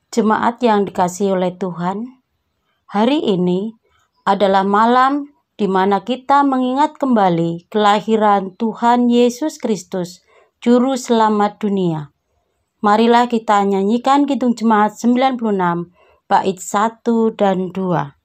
Jemaat yang dikasihi oleh Tuhan, hari ini adalah malam di mana kita mengingat kembali kelahiran Tuhan Yesus Kristus, Juru Selamat dunia. Marilah kita nyanyikan Kidung Jemaat 96, bait 1 dan 2.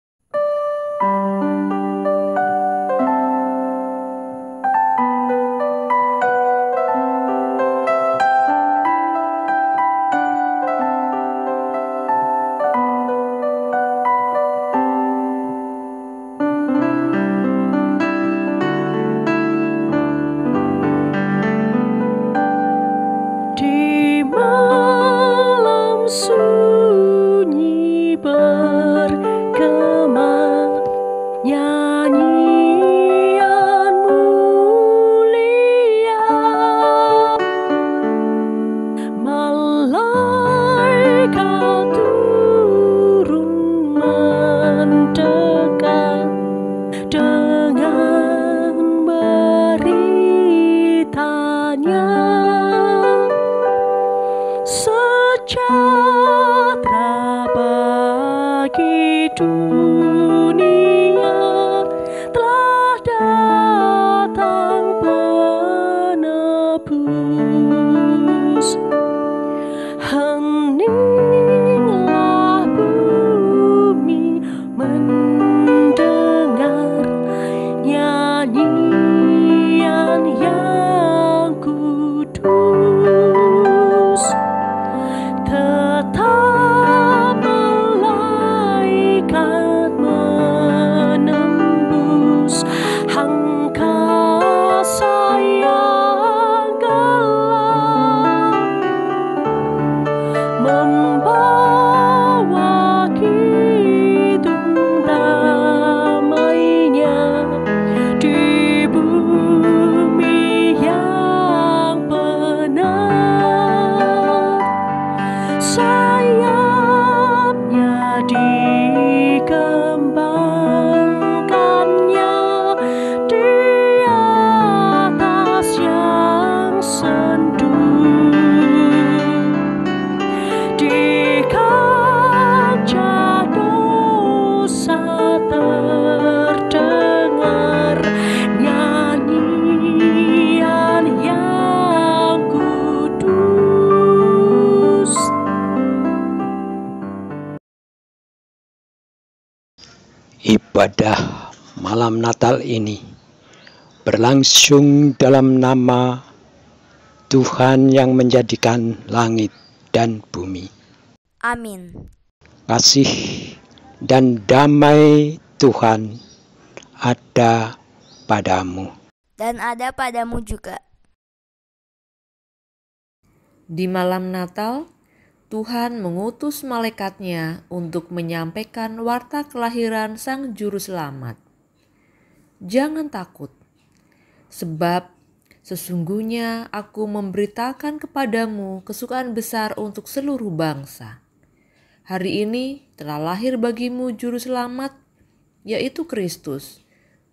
Ibadah malam Natal ini berlangsung dalam nama Tuhan yang menjadikan langit dan bumi. Amin. Kasih dan damai Tuhan ada padamu. Dan ada padamu juga. Di malam Natal, Tuhan mengutus malaikatnya untuk menyampaikan warta kelahiran Sang Juru Selamat. Jangan takut, sebab sesungguhnya aku memberitakan kepadamu kesukaan besar untuk seluruh bangsa. Hari ini telah lahir bagimu Juru Selamat, yaitu Kristus,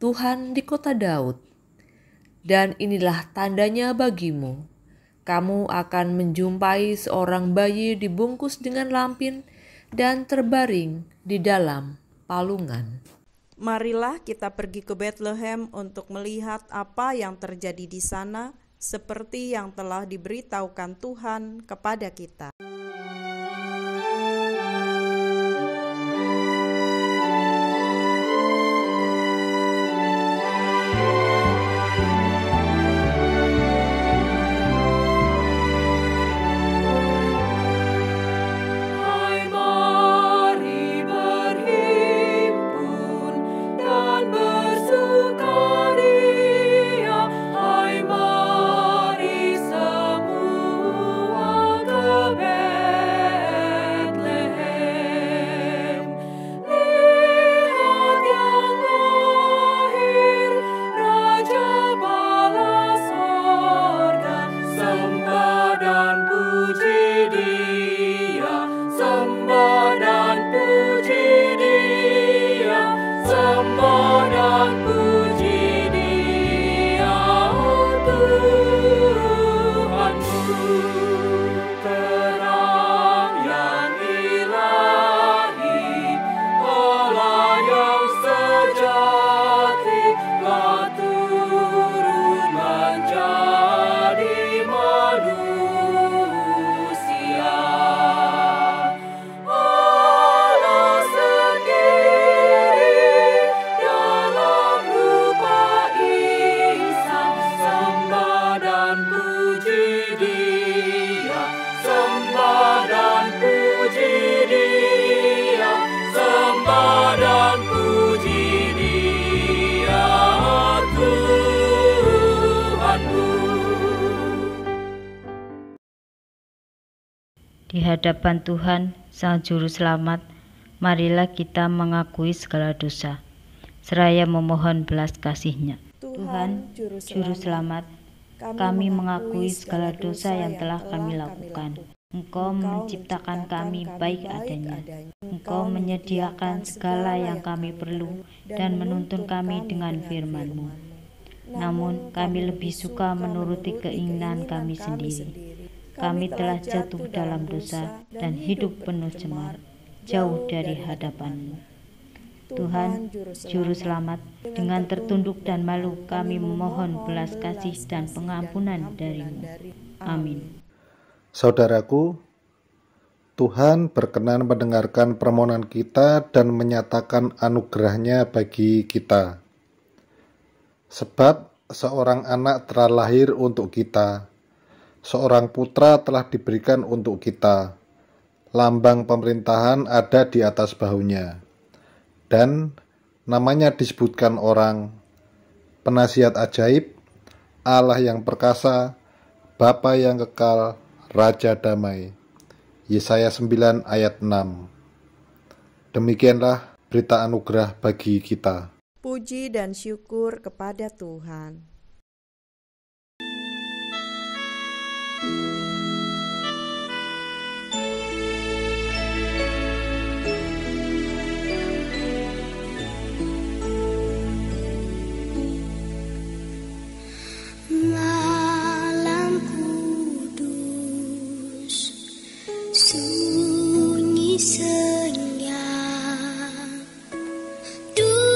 Tuhan di kota Daud. Dan inilah tandanya bagimu. Kamu akan menjumpai seorang bayi dibungkus dengan lampin dan terbaring di dalam palungan. Marilah kita pergi ke Bethlehem untuk melihat apa yang terjadi di sana, seperti yang telah diberitahukan Tuhan kepada kita. Hai mari semua ke Di hadapan Tuhan, Sang Juru Selamat, marilah kita mengakui segala dosa, seraya memohon belas kasih-Nya. Tuhan, Juru Selamat, kami mengakui segala dosa yang telah kami lakukan. Engkau menciptakan kami baik adanya. Engkau menyediakan segala yang kami perlu dan menuntun kami dengan firman-Mu. Namun kami lebih suka menuruti keinginan kami sendiri. Kami telah jatuh dalam dosa dan hidup penuh cemar, jauh dari hadapan-Mu. Tuhan, Juru Selamat, dengan tertunduk dan malu kami memohon belas kasih dan pengampunan dari-Mu. Amin. Saudaraku, Tuhan berkenan mendengarkan permohonan kita dan menyatakan anugerah-Nya bagi kita. Sebab seorang anak telah lahir untuk kita, seorang putra telah diberikan untuk kita, lambang pemerintahan ada di atas bahunya, dan namanya disebutkan orang, Penasihat ajaib, Allah yang perkasa, Bapa yang kekal, Raja damai. Yesaya 9 ayat 6. Demikianlah berita anugerah bagi kita. Puji dan syukur kepada Tuhan. Dunia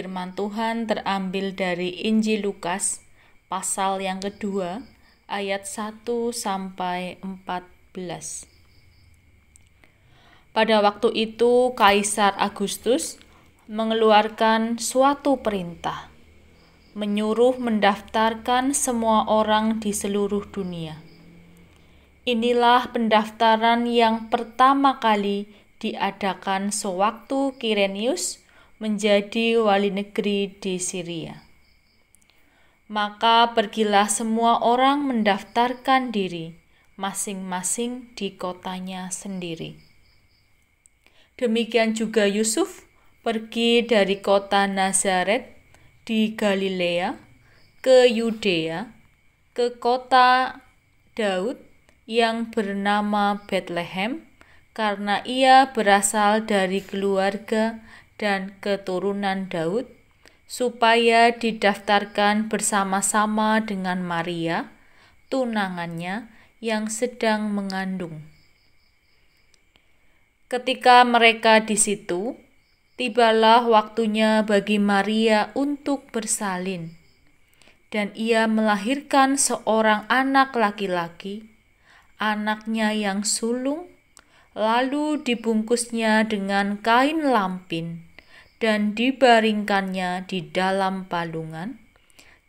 Firman Tuhan terambil dari Injil Lukas, pasal yang kedua, ayat 1-14. Pada waktu itu, Kaisar Agustus mengeluarkan suatu perintah, menyuruh mendaftarkan semua orang di seluruh dunia. Inilah pendaftaran yang pertama kali diadakan sewaktu Kirenius menjadi wali negeri di Syria. Maka pergilah semua orang mendaftarkan diri, masing-masing di kotanya sendiri. Demikian juga Yusuf pergi dari kota Nazaret di Galilea ke Yudea, ke kota Daud yang bernama Betlehem, karena ia berasal dari keluarga dan keturunan Daud, supaya didaftarkan bersama-sama dengan Maria, tunangannya yang sedang mengandung. Ketika mereka di situ, tibalah waktunya bagi Maria untuk bersalin, dan ia melahirkan seorang anak laki-laki, anaknya yang sulung, lalu dibungkusnya dengan kain lampin dan dibaringkannya di dalam palungan,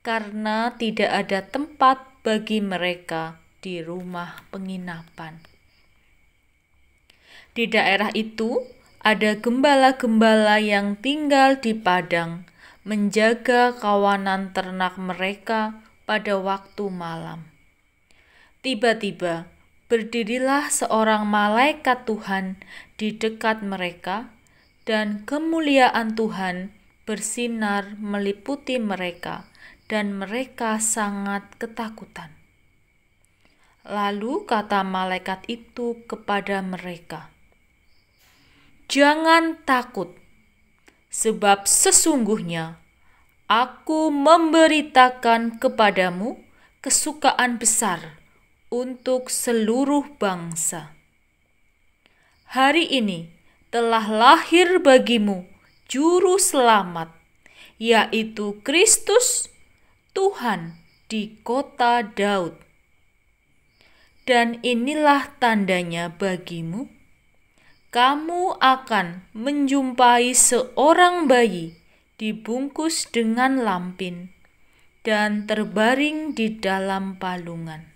karena tidak ada tempat bagi mereka di rumah penginapan. Di daerah itu ada gembala-gembala yang tinggal di padang, menjaga kawanan ternak mereka pada waktu malam. Tiba-tiba berdirilah seorang malaikat Tuhan di dekat mereka, dan kemuliaan Tuhan bersinar meliputi mereka, dan mereka sangat ketakutan. Lalu kata malaikat itu kepada mereka, "Jangan takut, sebab sesungguhnya aku memberitakan kepadamu kesukaan besar untuk seluruh bangsa. Hari ini telah lahir bagimu Juru Selamat, yaitu Kristus Tuhan di kota Daud. Dan inilah tandanya bagimu, kamu akan menjumpai seorang bayi dibungkus dengan lampin dan terbaring di dalam palungan."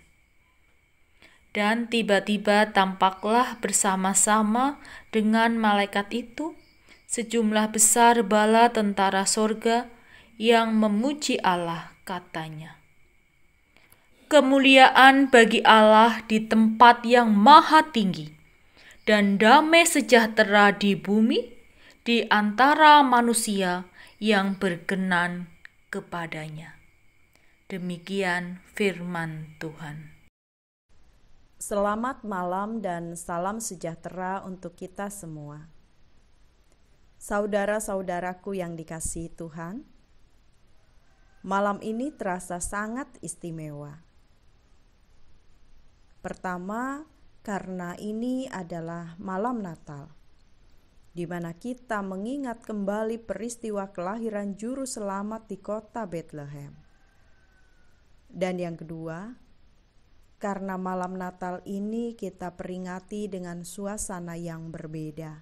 Dan tiba-tiba tampaklah bersama-sama dengan malaikat itu sejumlah besar bala tentara sorga yang memuji Allah, katanya, "Kemuliaan bagi Allah di tempat yang maha tinggi, dan damai sejahtera di bumi di antara manusia yang berkenan kepadanya." Demikian firman Tuhan. Selamat malam dan salam sejahtera untuk kita semua. Saudara-saudaraku yang dikasihi Tuhan, malam ini terasa sangat istimewa. Pertama, karena ini adalah malam Natal, di mana kita mengingat kembali peristiwa kelahiran Juru Selamat di kota Betlehem. Dan yang kedua, karena malam Natal ini kita peringati dengan suasana yang berbeda,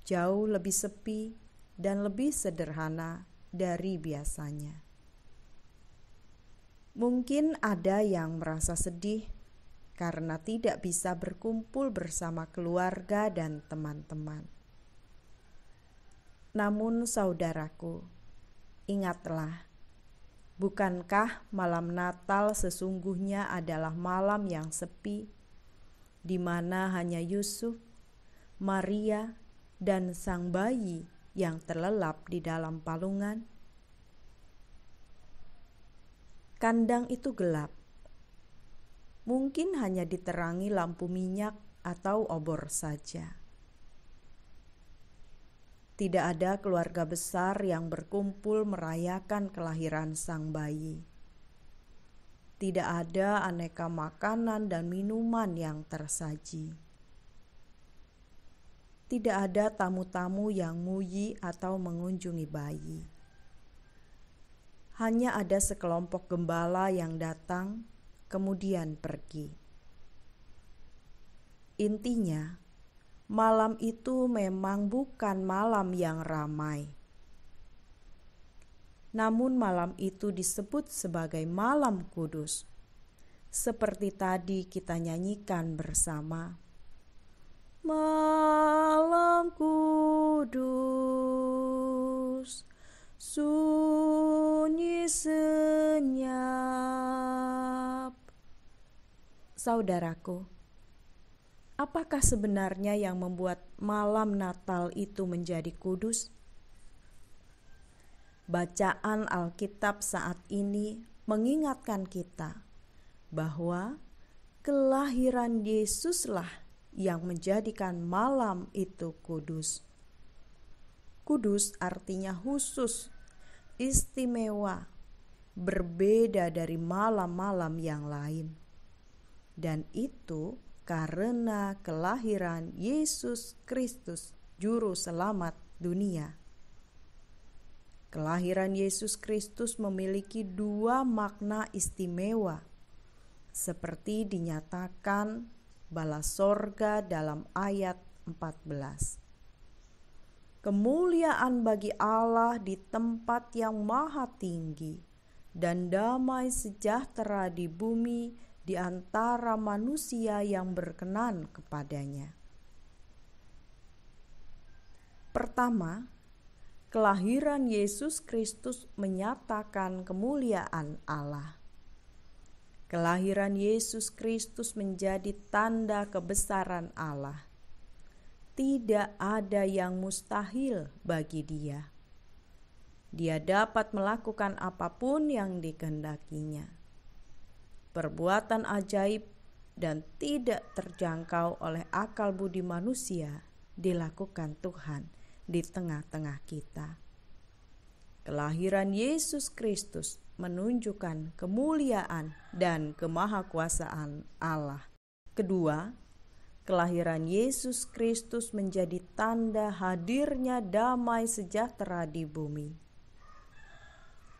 jauh lebih sepi dan lebih sederhana dari biasanya. Mungkin ada yang merasa sedih karena tidak bisa berkumpul bersama keluarga dan teman-teman. Namun saudaraku, ingatlah, bukankah malam Natal sesungguhnya adalah malam yang sepi, di mana hanya Yusuf, Maria, dan sang bayi yang terlelap di dalam palungan? Kandang itu gelap, mungkin hanya diterangi lampu minyak atau obor saja. Tidak ada keluarga besar yang berkumpul merayakan kelahiran sang bayi. Tidak ada aneka makanan dan minuman yang tersaji. tidak ada tamu-tamu yang nguyi atau mengunjungi bayi. Hanya ada sekelompok gembala yang datang, kemudian pergi. Intinya, malam itu memang bukan malam yang ramai. Namun malam itu disebut sebagai malam kudus. Seperti tadi kita nyanyikan bersama. Malam kudus, sunyi senyap. Saudaraku, apakah sebenarnya yang membuat malam Natal itu menjadi kudus? Bacaan Alkitab saat ini mengingatkan kita bahwa kelahiran Yesuslah yang menjadikan malam itu kudus. Kudus artinya khusus, istimewa, berbeda dari malam-malam yang lain. Dan itu karena kelahiran Yesus Kristus, Juru Selamat dunia. Kelahiran Yesus Kristus memiliki dua makna istimewa, seperti dinyatakan bala sorga dalam ayat 14. Kemuliaan bagi Allah di tempat yang maha tinggi, dan damai sejahtera di bumi di antara manusia yang berkenan kepadanya. Pertama, kelahiran Yesus Kristus menyatakan kemuliaan Allah. Kelahiran Yesus Kristus menjadi tanda kebesaran Allah. Tidak ada yang mustahil bagi Dia. Dia dapat melakukan apapun yang dikehendakinya. Perbuatan ajaib dan tidak terjangkau oleh akal budi manusia dilakukan Tuhan di tengah-tengah kita. Kelahiran Yesus Kristus menunjukkan kemuliaan dan kemahakuasaan Allah. Kedua, kelahiran Yesus Kristus menjadi tanda hadirnya damai sejahtera di bumi.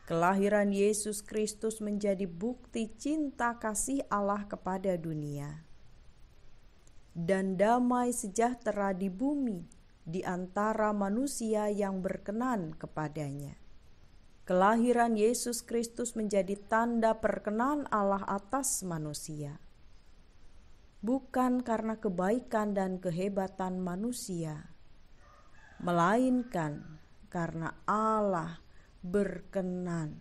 Kelahiran Yesus Kristus menjadi bukti cinta kasih Allah kepada dunia. Dan damai sejahtera di bumi di antara manusia yang berkenan kepadanya. Kelahiran Yesus Kristus menjadi tanda perkenan Allah atas manusia. Bukan karena kebaikan dan kehebatan manusia, melainkan karena Allah berkenan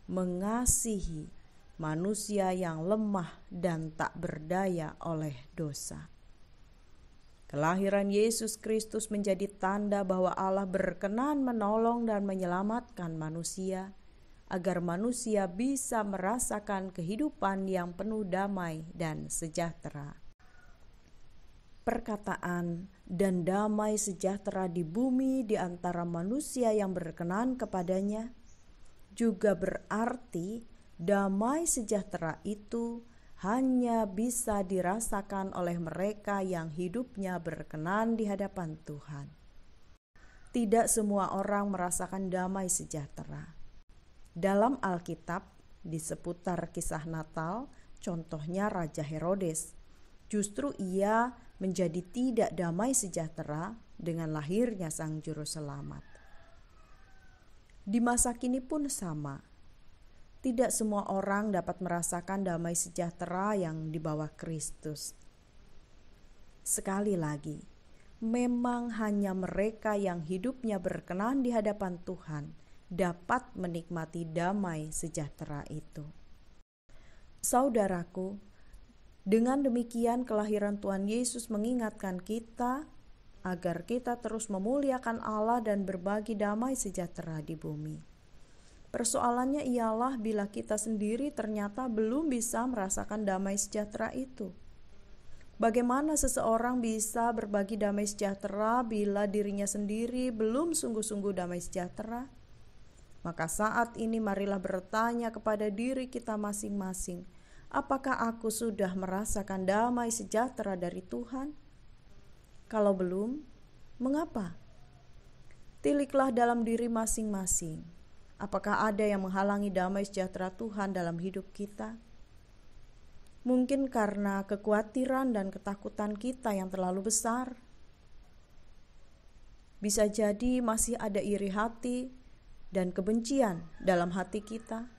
mengasihi manusia yang lemah dan tak berdaya oleh dosa. Kelahiran Yesus Kristus menjadi tanda bahwa Allah berkenan menolong dan menyelamatkan manusia, agar manusia bisa merasakan kehidupan yang penuh damai dan sejahtera. Perkataan "dan damai sejahtera di bumi di antara manusia yang berkenan kepadanya" juga berarti damai sejahtera itu hanya bisa dirasakan oleh mereka yang hidupnya berkenan di hadapan Tuhan. Tidak semua orang merasakan damai sejahtera. Dalam Alkitab, di seputar kisah Natal, contohnya Raja Herodes, justru ia menjadi tidak damai sejahtera dengan lahirnya Sang Juru Selamat. Di masa kini pun sama. Tidak semua orang dapat merasakan damai sejahtera yang dibawa Kristus. Sekali lagi, memang hanya mereka yang hidupnya berkenan di hadapan Tuhan dapat menikmati damai sejahtera itu. Saudaraku, dengan demikian kelahiran Tuhan Yesus mengingatkan kita agar kita terus memuliakan Allah dan berbagi damai sejahtera di bumi. Persoalannya ialah bila kita sendiri ternyata belum bisa merasakan damai sejahtera itu. Bagaimana seseorang bisa berbagi damai sejahtera bila dirinya sendiri belum sungguh-sungguh damai sejahtera? Maka saat ini marilah bertanya kepada diri kita masing-masing, apakah aku sudah merasakan damai sejahtera dari Tuhan? Kalau belum, Mengapa? Tiliklah dalam diri masing-masing. Apakah ada yang menghalangi damai sejahtera Tuhan dalam hidup kita? Mungkin karena kekhawatiran dan ketakutan kita yang terlalu besar. Bisa jadi masih ada iri hati dan kebencian dalam hati kita.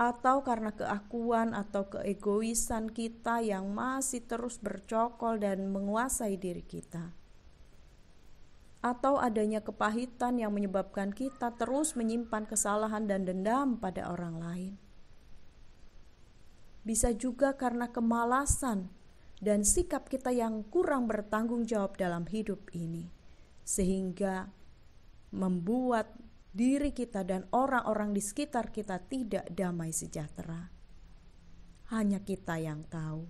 Atau karena keakuan atau keegoisan kita yang masih terus bercokol dan menguasai diri kita. Atau adanya kepahitan yang menyebabkan kita terus menyimpan kesalahan dan dendam pada orang lain. Bisa juga karena kemalasan dan sikap kita yang kurang bertanggung jawab dalam hidup ini, sehingga membuat diri kita dan orang-orang di sekitar kita tidak damai sejahtera. Hanya kita yang tahu.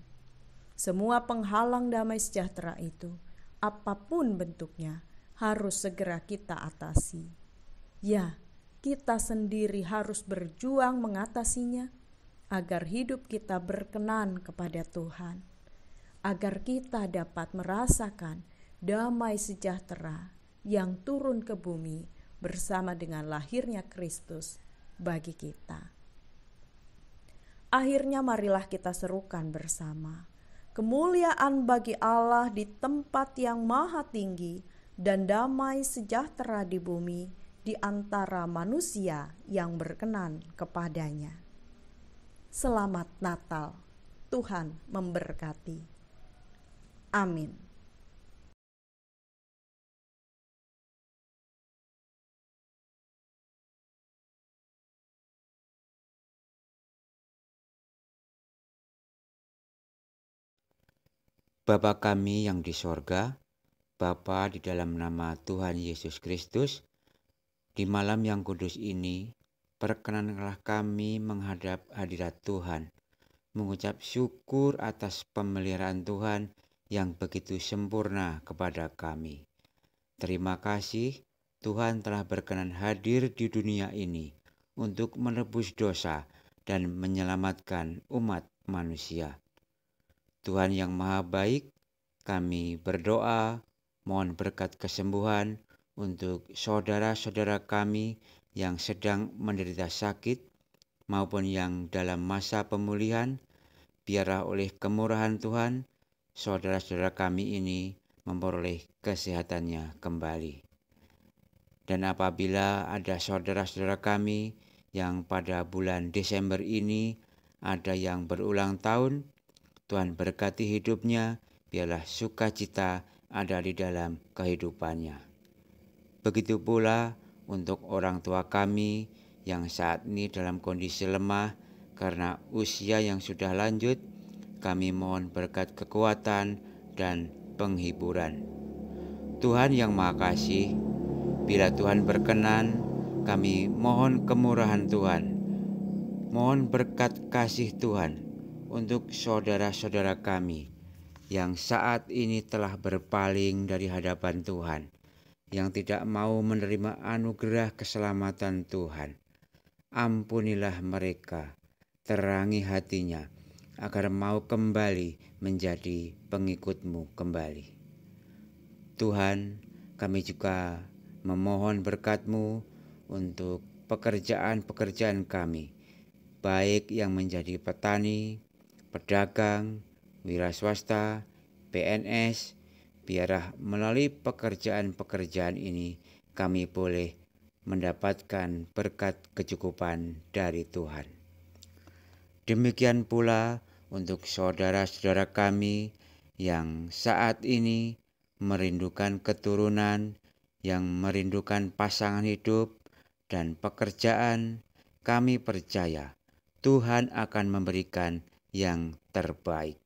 Semua penghalang damai sejahtera itu, apapun bentuknya, harus segera kita atasi. Ya, kita sendiri harus berjuang mengatasinya agar hidup kita berkenan kepada Tuhan, agar kita dapat merasakan damai sejahtera yang turun ke bumi bersama dengan lahirnya Kristus bagi kita. Akhirnya marilah kita serukan bersama, kemuliaan bagi Allah di tempat yang maha tinggi, dan damai sejahtera di bumi di antara manusia yang berkenan kepadanya. Selamat Natal, Tuhan memberkati. Amin. Bapa kami yang di sorga, Bapa di dalam nama Tuhan Yesus Kristus, di malam yang kudus ini, perkenankanlah kami menghadap hadirat Tuhan, mengucap syukur atas pemeliharaan Tuhan yang begitu sempurna kepada kami. Terima kasih Tuhan telah berkenan hadir di dunia ini untuk menebus dosa dan menyelamatkan umat manusia. Tuhan yang maha baik, kami berdoa mohon berkat kesembuhan untuk saudara-saudara kami yang sedang menderita sakit maupun yang dalam masa pemulihan. Biarlah oleh kemurahan Tuhan, saudara-saudara kami ini memperoleh kesehatannya kembali. Dan apabila ada saudara-saudara kami yang pada bulan Desember ini ada yang berulang tahun, Tuhan berkati hidupnya, biarlah sukacita ada di dalam kehidupannya. Begitu pula untuk orang tua kami yang saat ini dalam kondisi lemah karena usia yang sudah lanjut, kami mohon berkat kekuatan dan penghiburan. Tuhan yang Maha Kasih, bila Tuhan berkenan, kami mohon kemurahan Tuhan, mohon berkat kasih Tuhan untuk saudara-saudara kami yang saat ini telah berpaling dari hadapan Tuhan, yang tidak mau menerima anugerah keselamatan Tuhan. Ampunilah mereka, terangi hatinya, agar mau kembali menjadi pengikut-Mu kembali. Tuhan, kami juga memohon berkat-Mu untuk pekerjaan-pekerjaan kami, baik yang menjadi petani, pedagang, wira swasta, PNS, biarlah melalui pekerjaan-pekerjaan ini kami boleh mendapatkan berkat kecukupan dari Tuhan. Demikian pula untuk saudara-saudara kami yang saat ini merindukan keturunan, yang merindukan pasangan hidup dan pekerjaan, kami percaya Tuhan akan memberikan yang terbaik.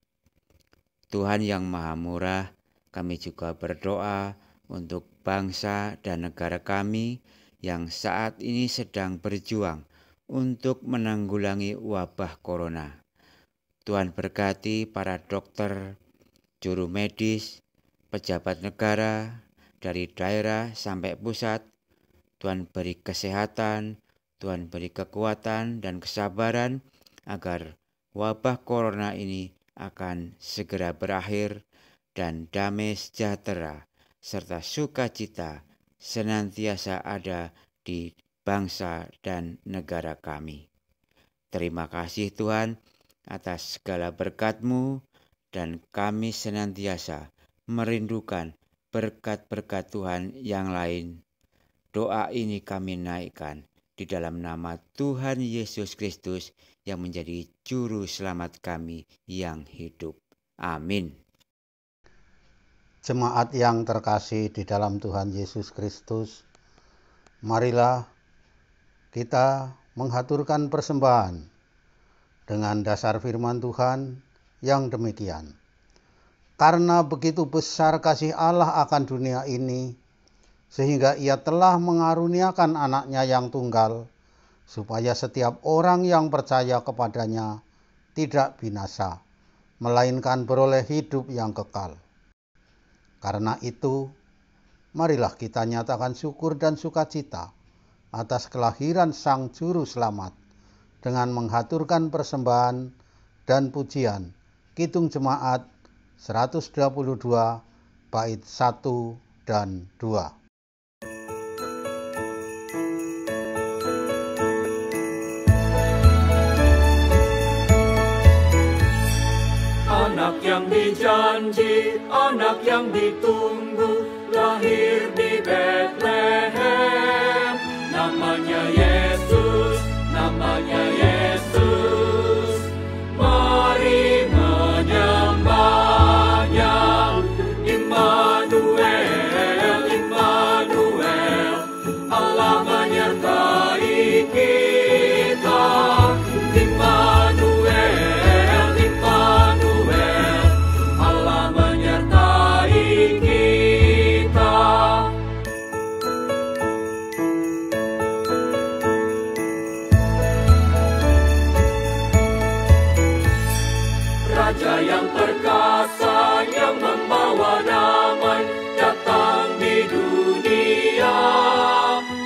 Tuhan yang Maha Murah, kami juga berdoa untuk bangsa dan negara kami yang saat ini sedang berjuang untuk menanggulangi wabah corona. Tuhan berkati para dokter, juru medis, pejabat negara, dari daerah sampai pusat. Tuhan beri kesehatan, Tuhan beri kekuatan dan kesabaran agar wabah corona ini akan segera berakhir dan damai sejahtera serta sukacita senantiasa ada di bangsa dan negara kami. Terima kasih Tuhan atas segala berkat-Mu, dan kami senantiasa merindukan berkat-berkat Tuhan yang lain. Doa ini kami naikkan di dalam nama Tuhan Yesus Kristus yang menjadi juru selamat kami yang hidup. Amin. Jemaat yang terkasih di dalam Tuhan Yesus Kristus, marilah kita menghaturkan persembahan dengan dasar firman Tuhan yang demikian. Karena begitu besar kasih Allah akan dunia ini, sehingga Ia telah mengaruniakan anaknya yang tunggal, supaya setiap orang yang percaya kepadanya tidak binasa, melainkan beroleh hidup yang kekal. Karena itu, marilah kita nyatakan syukur dan sukacita atas kelahiran Sang Juru Selamat dengan menghaturkan persembahan dan pujian Kidung Jemaat 122 bait 1 dan 2. Anak yang dijanji, anak yang ditunggu, lahir di Betlehem. Namanya Yesus, namanya Yesus. Mari menyembahnya. Immanuel, Immanuel, Allah menyertai kita. Immanuel, Immanuel, Allah menyertai kita. Raja yang perkasa yang membawa damai datang di dunia.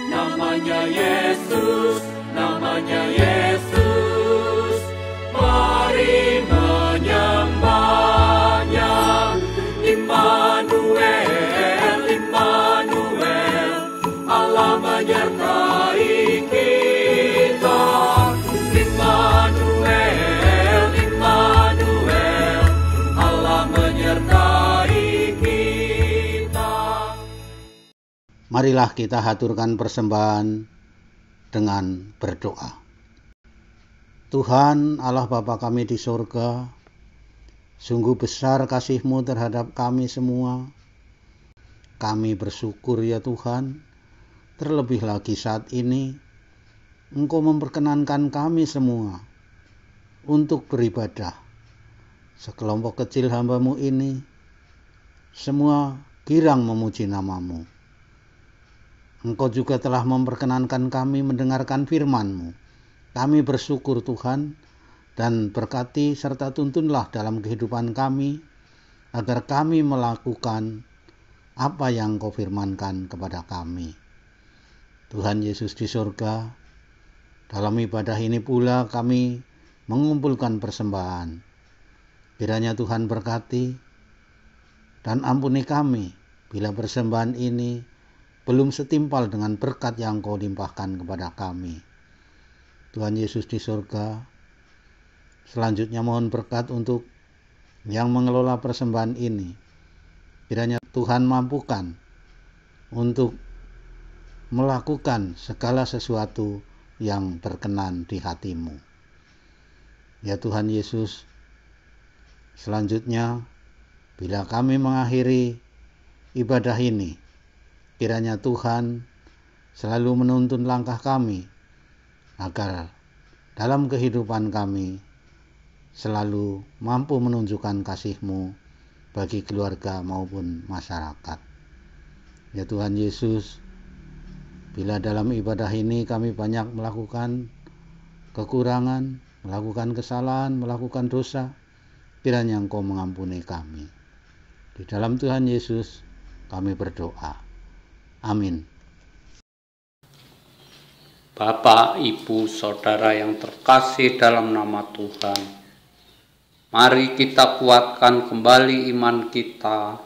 Namanya Yesus, namanya Yesus. Mari menyembahnya. Immanuel, Immanuel, Allah menyertai kita. Immanuel, Immanuel, Allah menyertai kita. Marilah kita haturkan persembahan dengan berdoa. Tuhan Allah Bapa kami di surga, sungguh besar kasih-Mu terhadap kami semua. Kami bersyukur ya Tuhan, terlebih lagi saat ini Engkau memperkenankan kami semua untuk beribadah. Sekelompok kecil hamba-Mu ini semua girang memuji nama-Mu. Engkau juga telah memperkenankan kami mendengarkan firman-Mu. Kami bersyukur Tuhan, dan berkati serta tuntunlah dalam kehidupan kami, agar kami melakukan apa yang Kau firmankan kepada kami. Tuhan Yesus di surga, dalam ibadah ini pula kami mengumpulkan persembahan. Kiranya Tuhan berkati dan ampuni kami bila persembahan ini belum setimpal dengan berkat yang Kau limpahkan kepada kami. Tuhan Yesus di surga, selanjutnya mohon berkat untuk yang mengelola persembahan ini. Kiranya Tuhan mampukan untuk melakukan segala sesuatu yang berkenan di hati-Mu. Ya Tuhan Yesus, selanjutnya bila kami mengakhiri ibadah ini, kiranya Tuhan selalu menuntun langkah kami, agar dalam kehidupan kami selalu mampu menunjukkan kasih-Mu bagi keluarga maupun masyarakat. Ya Tuhan Yesus, bila dalam ibadah ini kami banyak melakukan kekurangan, melakukan kesalahan, melakukan dosa, kiranya Engkau mengampuni kami. Di dalam Tuhan Yesus kami berdoa. Amin. Bapak, Ibu, Saudara yang terkasih dalam nama Tuhan, mari kita kuatkan kembali iman kita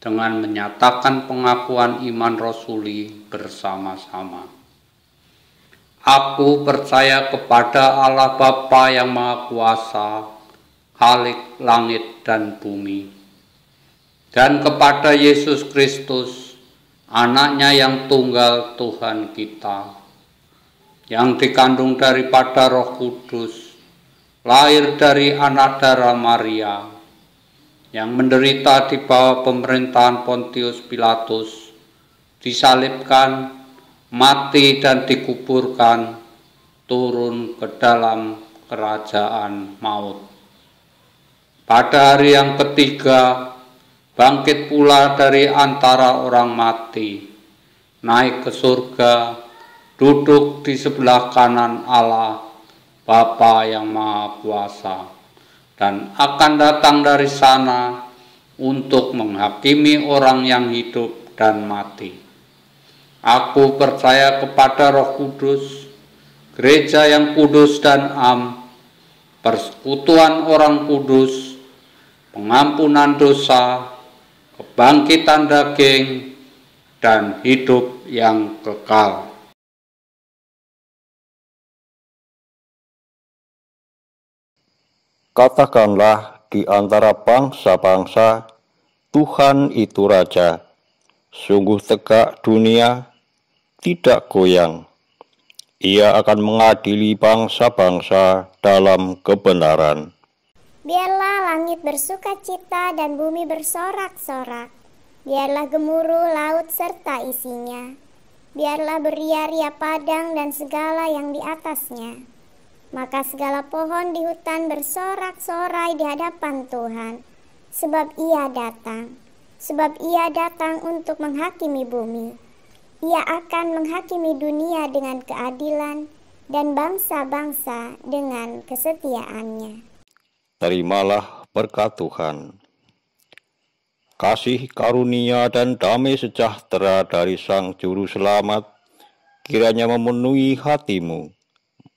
dengan menyatakan pengakuan iman rasuli bersama-sama. Aku percaya kepada Allah Bapa yang Maha Kuasa, Khalik langit dan bumi, dan kepada Yesus Kristus, Anaknya yang tunggal Tuhan kita, yang dikandung daripada Roh Kudus, lahir dari anak darah Maria, yang menderita di bawah pemerintahan Pontius Pilatus, disalibkan, mati dan dikuburkan, turun ke dalam kerajaan maut. Pada hari yang ketiga, bangkit pula dari antara orang mati, naik ke surga, duduk di sebelah kanan Allah, Bapa yang Maha Kuasa, dan akan datang dari sana untuk menghakimi orang yang hidup dan mati. Aku percaya kepada Roh Kudus, gereja yang kudus dan am, persekutuan orang kudus, pengampunan dosa, kebangkitan daging, dan hidup yang kekal. Katakanlah di antara bangsa-bangsa, Tuhan itu Raja. Sungguh tegak dunia, tidak goyang. Ia akan mengadili bangsa-bangsa dalam kebenaran. Biarlah langit bersukacita dan bumi bersorak-sorak. Biarlah gemuruh laut serta isinya. Biarlah beria-ria padang dan segala yang di atasnya. Maka segala pohon di hutan bersorak-sorai di hadapan Tuhan. Sebab Ia datang untuk menghakimi bumi. Ia akan menghakimi dunia dengan keadilan dan bangsa-bangsa dengan kesetiaannya. Terimalah berkat Tuhan. Kasih karunia dan damai sejahtera dari Sang Juru Selamat kiranya memenuhi hatimu,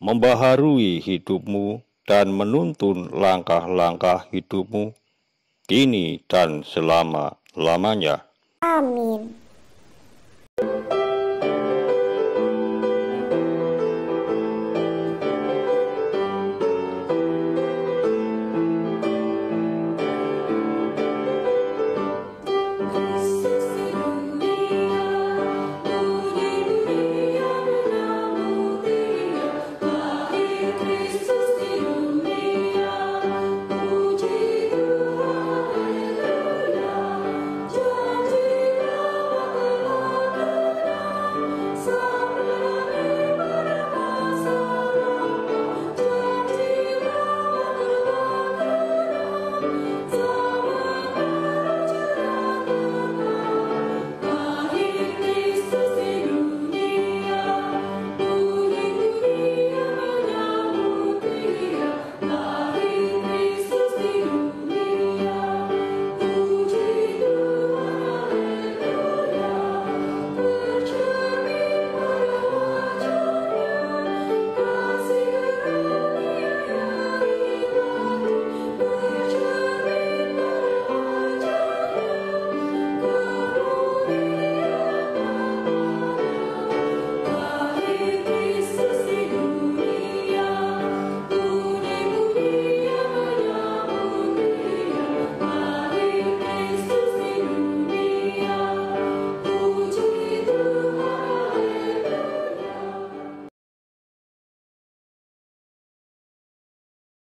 membaharui hidupmu, dan menuntun langkah-langkah hidupmu kini dan selama-lamanya. Amin.